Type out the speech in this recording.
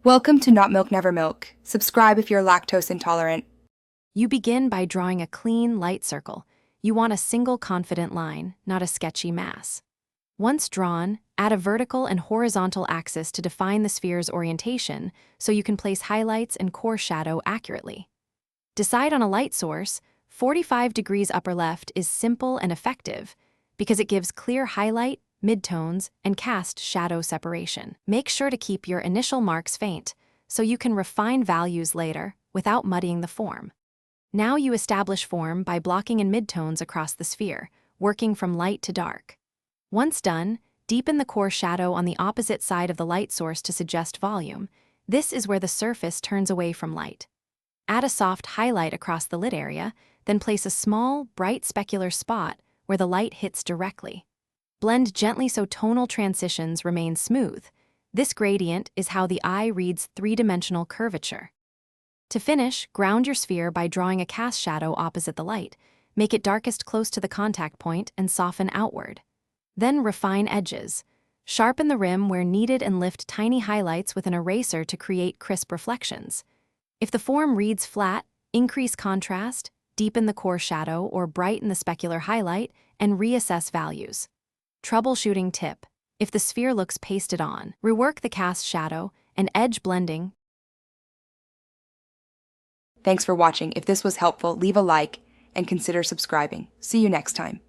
Welcome to Not Milk Never Milk. Subscribe if you're lactose intolerant. You begin by drawing a clean, light circle. You want a single confident line, not a sketchy mass. Once drawn, add a vertical and horizontal axis to define the sphere's orientation so you can place highlights and core shadow accurately. Decide on a light source. 45 degrees upper left is simple and effective because it gives clear highlight, midtones, and cast shadow separation. Make sure to keep your initial marks faint so you can refine values later without muddying the form. Now you establish form by blocking in midtones across the sphere, working from light to dark. Once done, deepen the core shadow on the opposite side of the light source to suggest volume. This is where the surface turns away from light. Add a soft highlight across the lid area, then place a small, bright specular spot where the light hits directly. Blend gently so tonal transitions remain smooth. This gradient is how the eye reads three-dimensional curvature. To finish, ground your sphere by drawing a cast shadow opposite the light. Make it darkest close to the contact point and soften outward. Then refine edges. Sharpen the rim where needed and lift tiny highlights with an eraser to create crisp reflections. If the form reads flat, increase contrast, deepen the core shadow, or brighten the specular highlight, and reassess values. Troubleshooting tip: if the sphere looks pasted on, rework the cast shadow and edge blending. Thanks for watching. If this was helpful, leave a like and consider subscribing. See you next time.